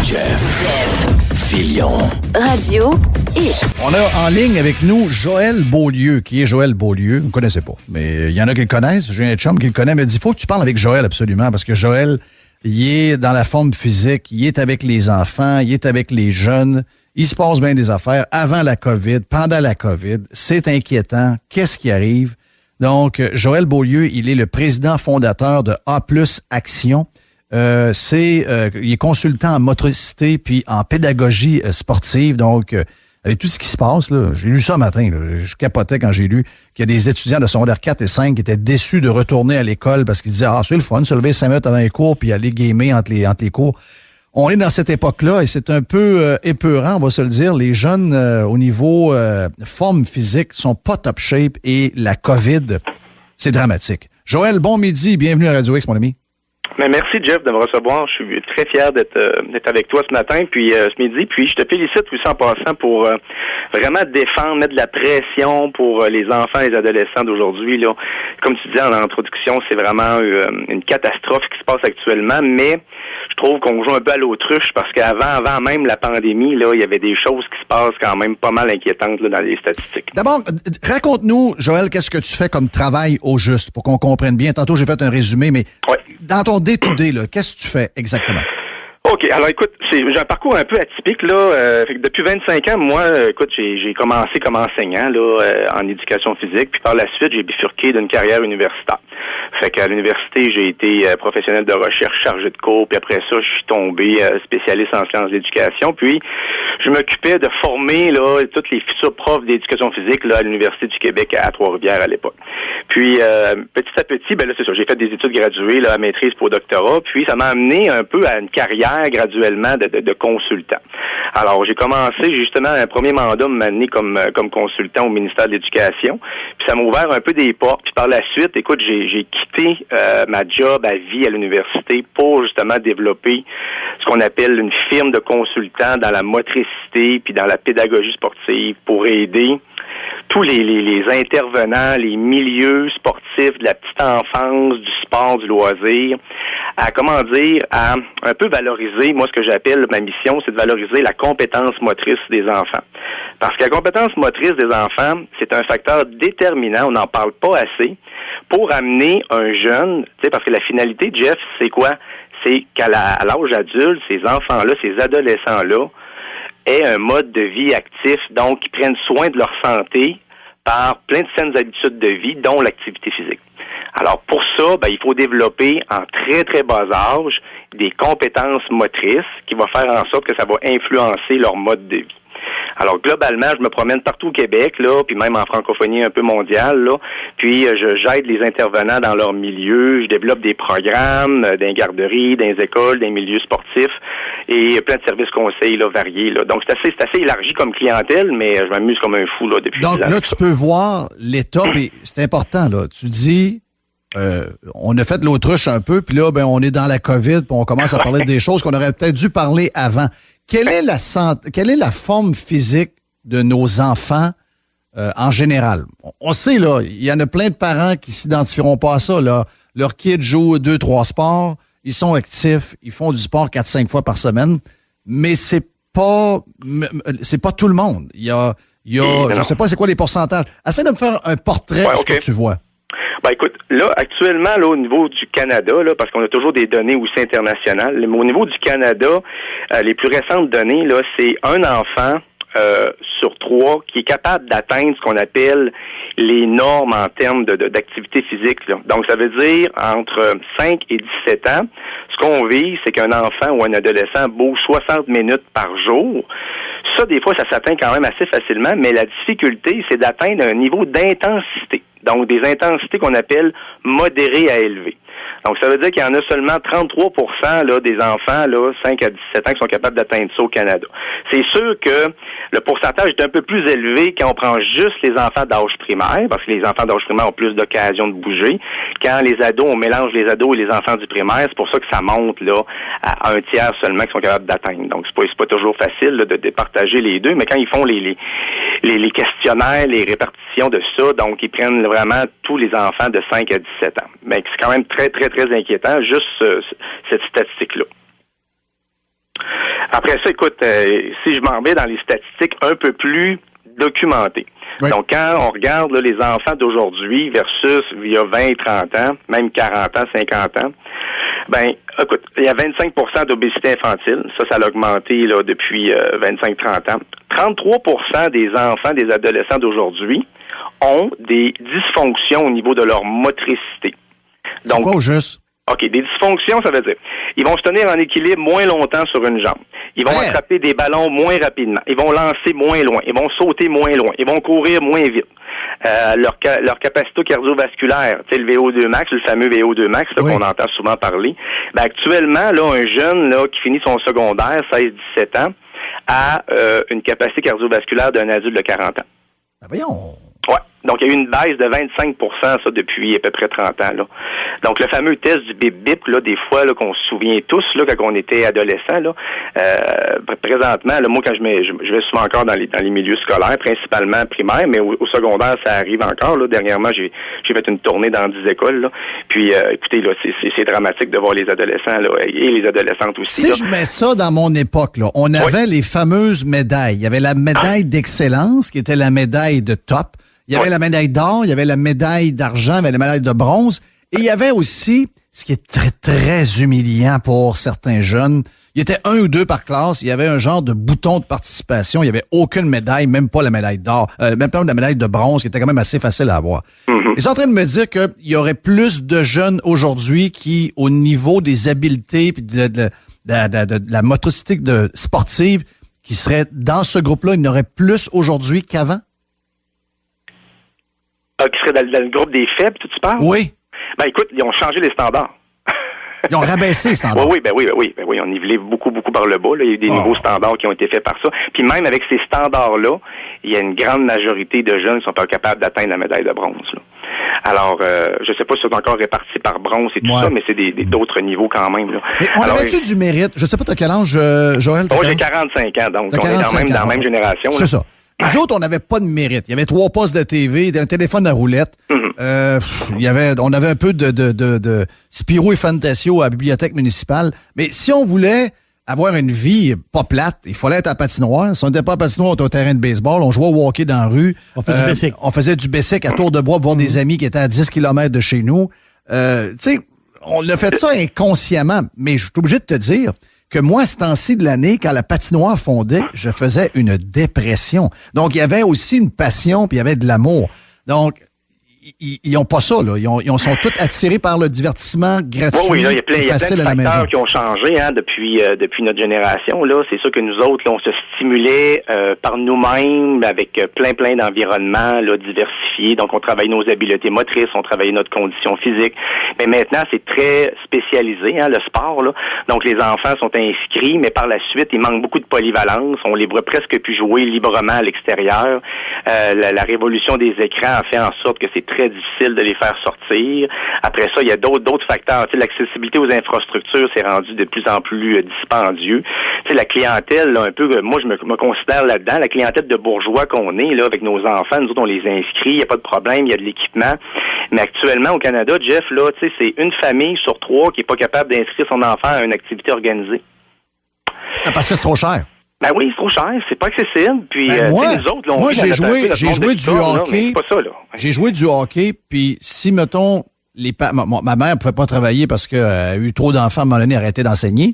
Jeff Fillion. Radio X. On a en ligne avec nous Joël Beaulieu. Qui est Joël Beaulieu? Vous ne connaissez pas. Mais il y en a qui le connaissent. J'ai un chum qui le connaît. Mais il dit, il faut que tu parles avec Joël absolument. Parce que Joël, il est dans la forme physique. Il est avec les enfants. Il est avec les jeunes. Il se passe bien des affaires avant la COVID, pendant la COVID. C'est inquiétant. Qu'est-ce qui arrive? Donc, Joël Beaulieu, il est le président fondateur de A+ Action. Il est consultant en motricité puis en pédagogie sportive. Donc, avec tout ce qui se passe, là, j'ai lu ça matin. Là, je capotais quand j'ai lu qu'il y a des étudiants de secondaire 4 et 5 qui étaient déçus de retourner à l'école parce qu'ils disaient « Ah, c'est le fun, se lever 5 minutes avant les cours puis aller gamer entre les cours. » On est dans cette époque-là et c'est un peu épeurant, on va se le dire. Les jeunes, au niveau forme physique, sont pas top shape et la COVID, c'est dramatique. Joël, bon midi, bienvenue à Radio X, mon ami. Mais merci, Jeff, de me recevoir. Je suis très fier d'être avec toi ce matin, puis ce midi. Puis je te félicite aussi en passant pour vraiment défendre, mettre de la pression pour les enfants et les adolescents d'aujourd'hui. Là, comme tu disais en introduction, c'est vraiment une catastrophe qui se passe actuellement, mais je trouve qu'on joue un peu à l'autruche parce qu'avant même la pandémie, là, il y avait des choses qui se passent quand même pas mal inquiétantes là, dans les statistiques. D'abord, raconte-nous, Joël, qu'est-ce que tu fais comme travail au juste pour qu'on comprenne bien. Tantôt, j'ai fait un résumé, mais dans ton day-to-day, là, qu'est-ce que tu fais exactement? OK, alors écoute, j'ai un parcours un peu atypique là. Fait que depuis 25 ans, moi, écoute, j'ai commencé comme enseignant là en éducation physique, puis par la suite, j'ai bifurqué d'une carrière universitaire. Fait qu'à l'université, j'ai été professionnel de recherche, chargé de cours, puis après ça, je suis tombé spécialiste en sciences d'éducation, puis je m'occupais de former là tous les futurs profs d'éducation physique là à l'Université du Québec à Trois-Rivières à l'époque. Puis petit à petit, ben là c'est ça, j'ai fait des études graduées là à maîtrise pour doctorat, puis ça m'a amené un peu à une carrière graduellement de consultant. Alors j'ai commencé justement un premier mandat m'a amené comme consultant au ministère de l'Éducation, puis ça m'a ouvert un peu des portes. Puis par la suite, écoute, j'ai quitté ma job à vie à l'université pour justement développer ce qu'on appelle une firme de consultants dans la motricité puis dans la pédagogie sportive pour aider tous les intervenants, les milieux sportifs de la petite enfance, du sport, du loisir, à un peu valoriser, moi ce que j'appelle ma mission, c'est de valoriser la compétence motrice des enfants. Parce que la compétence motrice des enfants, c'est un facteur déterminant, on n'en parle pas assez, pour amener un jeune, tu sais, parce que la finalité, Jeff, c'est quoi? C'est qu'à l'âge adulte, ces enfants-là, ces adolescents-là, aient un mode de vie actif, donc ils prennent soin de leur santé par plein de saines habitudes de vie, dont l'activité physique. Alors pour ça, il faut développer en très très bas âge des compétences motrices qui vont faire en sorte que ça va influencer leur mode de vie. Alors globalement, je me promène partout au Québec, là, puis même en francophonie un peu mondiale, là, puis j'aide les intervenants dans leur milieu, je développe des programmes dans les garderies, dans les écoles, dans les milieux sportifs et plein de services conseils là, variés. Là. Donc c'est assez élargi comme clientèle, mais je m'amuse comme un fou là depuis. Donc là, tu peux voir l'état, et c'est important, là. Tu dis on a fait l'autruche un peu, puis là, on est dans la COVID, puis on commence à parler des choses qu'on aurait peut-être dû parler avant. Quelle est la forme physique de nos enfants en général? On sait, là, il y en a plein de parents qui s'identifieront pas à ça, là. Leurs kids jouent 2-3 sports, ils sont actifs, ils font du sport 4-5 fois par semaine, mais c'est pas tout le monde. Il y a je sais pas c'est quoi les pourcentages. Essaie de me faire un portrait de ce que tu vois. Écoute, là, actuellement, là, au niveau du Canada, là, parce qu'on a toujours des données aussi internationales, mais au niveau du Canada, les plus récentes données, là, c'est un enfant sur 3 qui est capable d'atteindre ce qu'on appelle les normes en termes d'activité physique. Là. Donc, ça veut dire entre 5 et 17 ans, ce qu'on vise, c'est qu'un enfant ou un adolescent bouge 60 minutes par jour. Ça, des fois, ça s'atteint quand même assez facilement, mais la difficulté, c'est d'atteindre un niveau d'intensité. Donc, des intensités qu'on appelle modérées à élevées. Donc, ça veut dire qu'il y en a seulement 33% là, des enfants, là, 5 à 17 ans, qui sont capables d'atteindre ça au Canada. C'est sûr que le pourcentage est un peu plus élevé quand on prend juste les enfants d'âge primaire, parce que les enfants d'âge primaire ont plus d'occasions de bouger. Quand les ados, on mélange les ados et les enfants du primaire, c'est pour ça que ça monte là à un tiers seulement qui sont capables d'atteindre. Donc, c'est pas toujours facile là, de départager les deux, mais quand ils font les questionnaires, les répartitions de ça, donc ils prennent vraiment tous les enfants de 5 à 17 ans. Mais c'est quand même très, très, très inquiétant, juste cette statistique-là. Après ça, écoute, si je m'en mets dans les statistiques un peu plus documentées. Oui. Donc, quand on regarde là, les enfants d'aujourd'hui versus il y a 20, 30 ans, même 40 ans, 50 ans, ben, écoute, il y a 25% d'obésité infantile. Ça a augmenté là, depuis 25-30 ans. 33% des enfants, des adolescents d'aujourd'hui ont des dysfonctions au niveau de leur motricité. Donc, c'est quoi au juste? OK, des dysfonctions, ça veut dire, ils vont se tenir en équilibre moins longtemps sur une jambe. Ils vont attraper des ballons moins rapidement. Ils vont lancer moins loin. Ils vont sauter moins loin. Ils vont courir moins vite. Leur capacité cardiovasculaire, tu sais, le VO2 max, le fameux VO2 max là, qu'on entend souvent parler. Ben, actuellement, là, un jeune là qui finit son secondaire, 16-17 ans, a une capacité cardiovasculaire d'un adulte de 40 ans. Ben voyons. Ouais. Donc, il y a eu une baisse de 25%, ça, depuis à peu près 30 ans, là. Donc, le fameux test du bip-bip, là, des fois, là, qu'on se souvient tous, là, quand on était adolescent, là, présentement, là, moi, quand je vais souvent encore dans les milieux scolaires, principalement primaires, mais au secondaire, ça arrive encore, là. Dernièrement, j'ai fait une tournée dans 10 écoles, là. Puis, écoutez, là, c'est dramatique de voir les adolescents, là, et les adolescentes aussi. Si là. Je mets ça dans mon époque, là, on avait les fameuses médailles. Il y avait la médaille d'excellence, qui était la médaille de top. Il y avait la médaille d'or, il y avait la médaille d'argent, il y avait la médaille de bronze. Et il y avait aussi, ce qui est très, très humiliant pour certains jeunes, il y était 1 ou 2 par classe, il y avait un genre de bouton de participation, il n'y avait aucune médaille, même pas la médaille d'or, même pas la médaille de bronze, qui était quand même assez facile à avoir. Mm-hmm. Ils sont en train de me dire qu'il y aurait plus de jeunes aujourd'hui qui, au niveau des habiletés et de la motricité sportive, qui seraient dans ce groupe-là, il y en aurait plus aujourd'hui qu'avant? Qui serait dans le groupe des faibles, tu parles? Oui. Ben écoute, ils ont changé les standards. Ils ont rabaissé les standards. Oui, on nivelé beaucoup par le bas. Là. Il y a eu des nouveaux standards qui ont été faits par ça. Puis même avec ces standards-là, il y a une grande majorité de jeunes qui sont pas capables d'atteindre la médaille de bronze. Là. Alors, je sais pas si c'est encore réparti par bronze et tout ça, mais c'est d'autres niveaux quand même. Là. Mais on avait-tu du mérite? Je sais pas, t'as quel âge, Joël? Moi, j'ai 45 ans, donc on est dans la même génération. C'est ça. Nous autres, on n'avait pas de mérite. Il y avait 3 postes de TV, un téléphone à roulette. Mm-hmm. On avait un peu de Spirou et Fantasio à la bibliothèque municipale. Mais si on voulait avoir une vie pas plate, il fallait être à patinoire. Si on n'était pas à patinoire, on était au terrain de baseball. On jouait au hockey dans la rue. On faisait du bicycle. On faisait du bicycle à tour de bras, voir des amis qui étaient à 10 km de chez nous. Tu sais, on a fait ça inconsciemment. Mais je suis obligé de te dire que moi, ce temps-ci de l'année, quand la patinoire fondait, je faisais une dépression. Donc, il y avait aussi une passion, puis il y avait de l'amour. Donc, ils n'ont pas ça, là. Ils sont tous attirés par le divertissement gratuit, oui, là, il y a plein de facteurs qui ont changé depuis notre génération. Là, c'est sûr que nous autres, là, on se stimulait par nous-mêmes avec plein d'environnements là, diversifiés. Donc, on travaille nos habiletés motrices, on travaille notre condition physique. Mais maintenant, c'est très spécialisé, le sport. Là. Donc, les enfants sont inscrits, mais par la suite, il manque beaucoup de polyvalence. On les voit presque plus jouer librement à l'extérieur. La révolution des écrans a fait en sorte que c'est très difficile de les faire sortir. Après ça, il y a d'autres facteurs. Tu sais, l'accessibilité aux infrastructures s'est rendue de plus en plus dispendieux. Tu sais, la clientèle, là, un peu, moi, je me considère là-dedans, la clientèle de bourgeois qu'on est, là, avec nos enfants, nous autres, on les inscrit, il n'y a pas de problème, il y a de l'équipement. Mais actuellement, au Canada, Jeff, là, tu sais, c'est une famille sur 3 qui n'est pas capable d'inscrire son enfant à une activité organisée. Parce que c'est trop cher. Ben oui, c'est trop cher, c'est pas accessible. Puis moi, nous autres, là, moi j'ai joué du hockey. C'est pas ça, là. J'ai joué du hockey, puis si mettons ma mère pouvait pas travailler parce qu'elle a eu trop d'enfants à un moment donné, arrêté d'enseigner.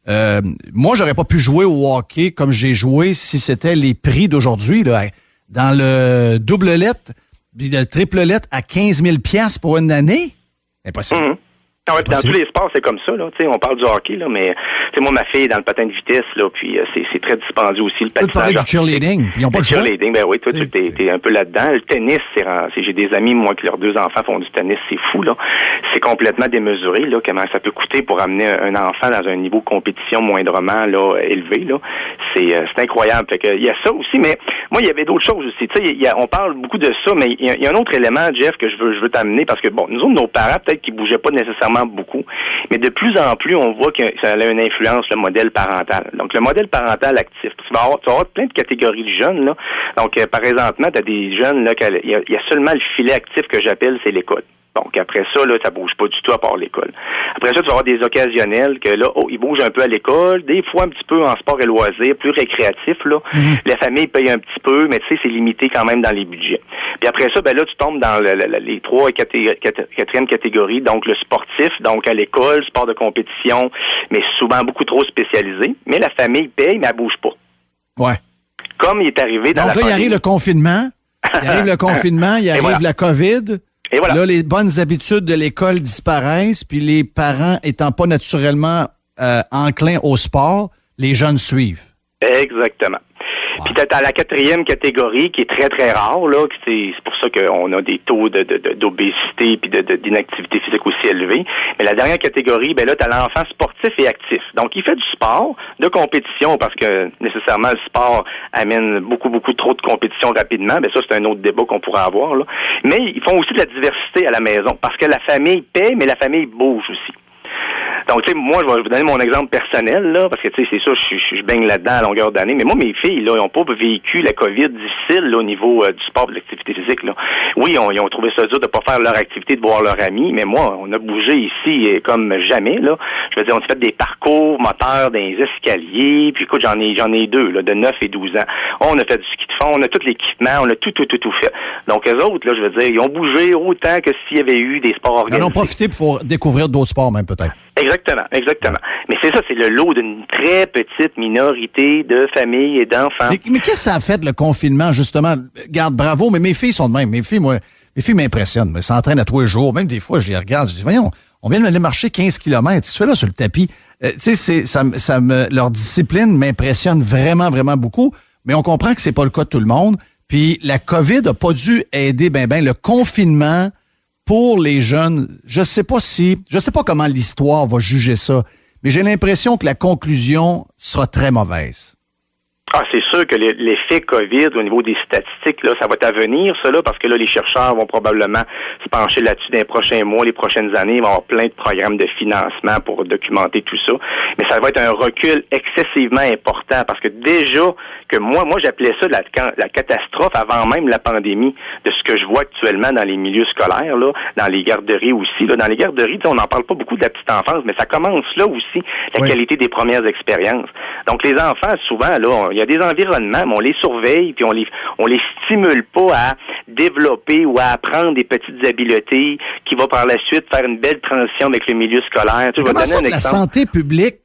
Moi, j'aurais pas pu jouer au hockey comme j'ai joué si c'était les prix d'aujourd'hui là, dans le double lettre, puis le triple lettre à 15 000 $ pour une année. Impossible. Mm-hmm. Ouais, dans tous les sports, c'est comme ça, là. Tu sais, on parle du hockey, là, mais moi, ma fille est dans le patin de vitesse, là, puis c'est très dispendieux aussi, le patinage. Tu parlais du cheerleading, puis ils n'ont pas le cheerleading, ben oui, toi, t'es un peu là-dedans. Le tennis, j'ai des amis, moi, que leurs 2 enfants font du tennis, c'est fou, là. C'est complètement démesuré, là, comment ça peut coûter pour amener un enfant dans un niveau de compétition moindrement, là, élevé, là. C'est incroyable. Fait que, il y a ça aussi, mais moi, il y avait d'autres choses aussi. Tu sais, on parle beaucoup de ça, mais il y a un autre élément, Jeff, que je veux t'amener, parce que, bon, nous autres, nos parents, peut-être qu'ils bougeaient pas nécessairement beaucoup, mais de plus en plus, on voit que ça a une influence, le modèle parental. Donc, le modèle parental actif. Tu vas avoir plein de catégories de jeunes, là. Donc, par exemple, tu as des jeunes, là, il y a seulement le filet actif que j'appelle, c'est l'école. Donc, après ça, là, ça bouge pas du tout à part l'école. Après ça, tu vas avoir des occasionnels que là, ils bougent un peu à l'école, des fois un petit peu en sport et loisirs, plus récréatif, là. La famille paye un petit peu, mais tu sais, c'est limité quand même dans les budgets. Puis après ça, ben là, tu tombes dans les 3 et 4e catégories, donc le sportif, donc à l'école, sport de compétition, mais souvent beaucoup trop spécialisé. Mais la famille paye, mais elle bouge pas. Ouais. Comme il est arrivé dans donc là, il arrive le confinement, il arrive la COVID. Et voilà. Là, les bonnes habitudes de l'école disparaissent, puis les parents étant pas naturellement enclins au sport, les jeunes suivent. Exactement. Puis t'as la 4e catégorie qui est très, très rare, là. C'est pour ça qu'on a des taux d'obésité puis d'inactivité physique aussi élevés. Mais la dernière catégorie, ben là, t'as l'enfant sportif et actif. Donc, il fait du sport, de compétition, parce que nécessairement, le sport amène beaucoup, beaucoup trop de compétition rapidement. Ben ça, c'est un autre débat qu'on pourrait avoir, là. Mais ils font aussi de la diversité à la maison, parce que la famille paie, mais la famille bouge aussi. Donc, tu sais, moi, je vais vous donner mon exemple personnel, là, parce que, tu sais, c'est ça, je baigne là-dedans à longueur d'année. Mais moi, mes filles, là, ils n'ont pas vécu la COVID difficile, là, au niveau du sport et de l'activité physique, là. Oui, ils ont trouvé ça dur de pas faire leur activité, de voir leurs amis, mais moi, on a bougé ici comme jamais, là. Je veux dire, on a fait des parcours moteurs dans les escaliers, puis écoute, j'en ai 2, là, de 9 et 12 ans. On a fait du ski de fond, on a tout l'équipement, on a tout fait. Donc, eux autres, là, je veux dire, ils ont bougé autant que s'il y avait eu des sports organisés. Ils en ont profité pour découvrir d'autres sports, même, peut-être. Exactement. Mais c'est ça, c'est le lot d'une très petite minorité de familles et d'enfants. Mais qu'est-ce que ça a fait, le confinement, justement? Garde, bravo, mais mes filles sont de même. Mes filles m'impressionnent. Elles s'entraînent à tous les jours. Même des fois, je les regarde, je dis, voyons, on vient d'aller marcher 15 km. Tu fais là sur le tapis. Tu sais, leur discipline m'impressionne vraiment, vraiment beaucoup. Mais on comprend que c'est pas le cas de tout le monde. Puis la COVID a pas dû aider ben. Le confinement pour les jeunes, je sais pas comment l'histoire va juger ça, mais j'ai l'impression que la conclusion sera très mauvaise. Ah, c'est sûr que l'effet COVID au niveau des statistiques, là, ça va à venir, ça, là, parce que là, les chercheurs vont probablement se pencher là-dessus dans les prochains mois, les prochaines années. Il va y avoir plein de programmes de financement pour documenter tout ça. Mais ça va être un recul excessivement important parce que déjà que moi j'appelais ça la catastrophe avant même la pandémie, de ce que je vois actuellement dans les milieux scolaires, là, dans les garderies aussi. Là. Dans les garderies, on n'en parle pas beaucoup de la petite enfance, mais ça commence là aussi, la qualité des premières expériences. Donc, les enfants, souvent, là, il y a des environnements, mais on les surveille, puis on les stimule pas à développer ou à apprendre des petites habiletés qui vont par la suite faire une belle transition avec le milieu scolaire. Tu vois, comment je vais donner un la exemple. santé publique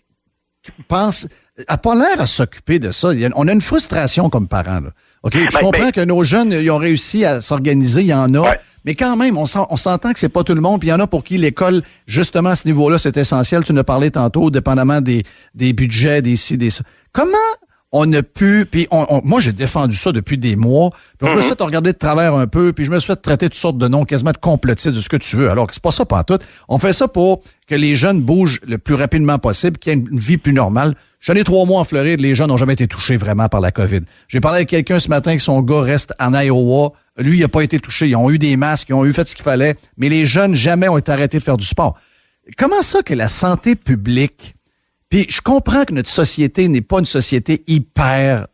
a pas l'air à s'occuper de ça. On a une frustration comme parents, là. OK, je comprends que nos jeunes, ils ont réussi à s'organiser, il y en a, mais quand même, on s'entend que c'est pas tout le monde, puis il y en a pour qui l'école, justement, à ce niveau-là, c'est essentiel. Tu en as parlé tantôt, dépendamment des budgets, des ci, des ça. Comment on a pu, puis moi, j'ai défendu ça depuis des mois, puis je me suis fait regarder de travers un peu, puis je me suis fait traiter de toutes sortes de noms, quasiment de complotistes, de ce que tu veux, alors que c'est pas ça pantoute. On fait ça pour que les jeunes bougent le plus rapidement possible, qu'il y ait une vie plus normale. J'en ai 3 mois en Floride, les jeunes n'ont jamais été touchés vraiment par la COVID. J'ai parlé avec quelqu'un ce matin que son gars reste en Iowa. Lui, il n'a pas été touché. Ils ont eu des masques, ils ont fait ce qu'il fallait, mais les jeunes jamais ont été arrêtés de faire du sport. Comment ça que la santé publique... Puis je comprends que notre société n'est pas une société hyper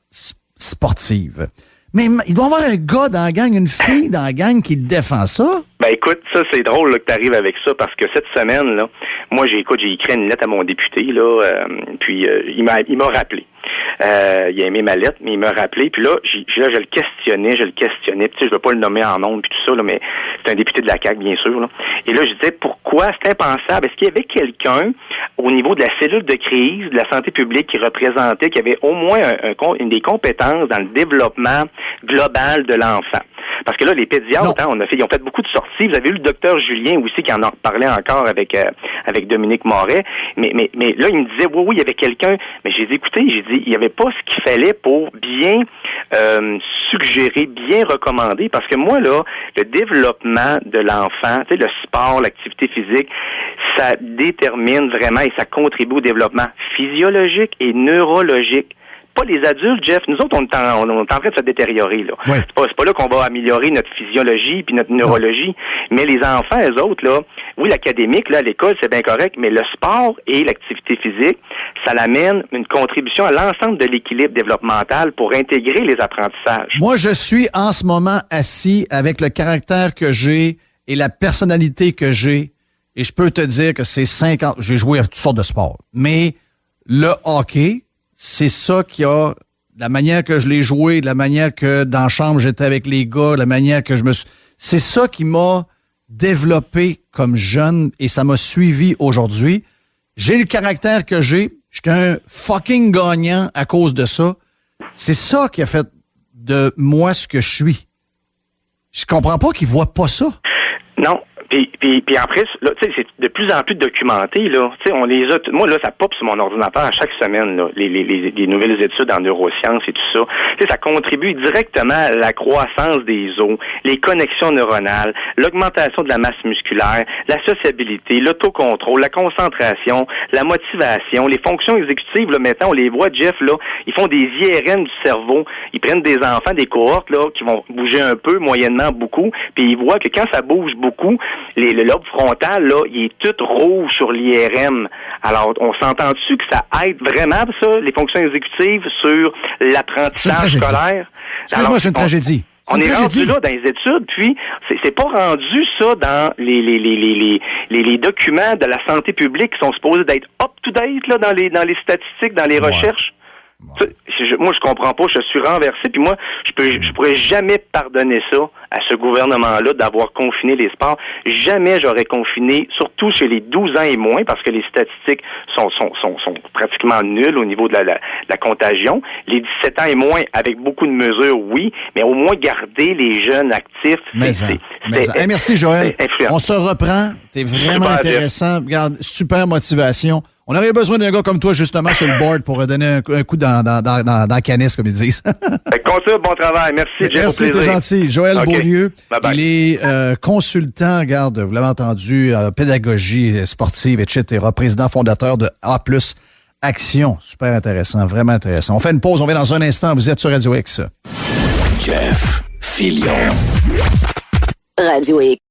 sportive. Mais il doit y avoir un gars dans la gang, une fille dans la gang qui défend ça. Ben écoute, ça c'est drôle là, que tu arrives avec ça parce que cette semaine là, moi j'ai écrit une lettre à mon député là, puis il m'a rappelé. Il a aimé ma lettre, mais il m'a rappelé. Puis là, je le questionnais. Puis tu sais, je veux pas le nommer en nom puis tout ça là, mais c'est un député de la CAQ bien sûr là. Et là, je disais pourquoi c'est impensable. Est-ce qu'il y avait quelqu'un au niveau de la cellule de crise de la santé publique qui représentait, qui avait au moins une des compétences dans le développement global de l'enfant? Parce que là, les pédiatres, ils ont fait beaucoup de sorties. Vous avez eu le docteur Julien aussi qui en a reparlé encore avec Dominique Moret. Mais là, il me disait, oui, il y avait quelqu'un. Mais j'ai dit, écoutez, il n'y avait pas ce qu'il fallait pour bien suggérer, bien recommander. Parce que moi, là, le développement de l'enfant, tu sais, le sport, l'activité physique, ça détermine vraiment et ça contribue au développement physiologique et neurologique. Pas les adultes, Jeff. Nous autres, on est en train de se détériorer, là. Oui. C'est pas là qu'on va améliorer notre physiologie puis notre neurologie. Mais les enfants, eux autres, là, oui, l'académique, là, à l'école, c'est bien correct, mais le sport et l'activité physique, ça l'amène une contribution à l'ensemble de l'équilibre développemental pour intégrer les apprentissages. Moi, je suis en ce moment assis avec le caractère que j'ai et la personnalité que j'ai, et je peux te dire que c'est 50... J'ai joué à toutes sortes de sports, mais le hockey, c'est ça qui a... La manière que je l'ai joué, la manière que dans la chambre j'étais avec les gars, la manière que je me suis... C'est ça qui m'a développé comme jeune et ça m'a suivi aujourd'hui. J'ai le caractère que j'ai. J'étais un fucking gagnant à cause de ça. C'est ça qui a fait de moi ce que je suis. Je comprends pas qu'ils voient pas ça. Non. Puis après, là, tu sais, c'est de plus en plus documenté, là. Tu sais, on les a. Moi, là, ça pop sur mon ordinateur à chaque semaine, là, les nouvelles études en neurosciences et tout ça. Tu sais, ça contribue directement à la croissance des os, les connexions neuronales, l'augmentation de la masse musculaire, la sociabilité, l'autocontrôle, la concentration, la motivation, les fonctions exécutives, là, maintenant, on les voit, Jeff, là, ils font des IRM du cerveau. Ils prennent des enfants, des cohortes, là, qui vont bouger un peu, moyennement beaucoup, puis ils voient que quand ça bouge beaucoup, le lobe frontal, là, il est tout rouge sur l'IRM. Alors, on s'entend-tu que ça aide vraiment, ça, les fonctions exécutives sur l'apprentissage scolaire? Excuse-moi, c'est une tragédie. On est rendu là dans les études, puis c'est pas rendu ça dans les documents de la santé publique qui sont supposés d'être up-to-date là, dans les statistiques, dans les recherches. Ouais. Moi, je comprends pas, je suis renversé, puis moi, je pourrais jamais pardonner ça à ce gouvernement-là d'avoir confiné les sports. Jamais j'aurais confiné, surtout chez les 12 ans et moins, parce que les statistiques sont pratiquement nulles au niveau de la contagion. Les 17 ans et moins, avec beaucoup de mesures, oui, mais au moins garder les jeunes actifs. Merci, Joël. On se reprend. T'es vraiment intéressant. Regarde, super motivation. On aurait besoin d'un gars comme toi, justement, sur le board pour donner un coup dans la canisse, comme ils disent. Continue, bon travail. Merci, Jeff. Merci, t'es gentil. Joël Beaulieu, il est consultant, regarde, vous l'avez entendu, pédagogie sportive, etc., président fondateur de A+, Action. Super intéressant, vraiment intéressant. On fait une pause, on vient dans un instant. Vous êtes sur Radio X. Jeff Fillion. Radio X.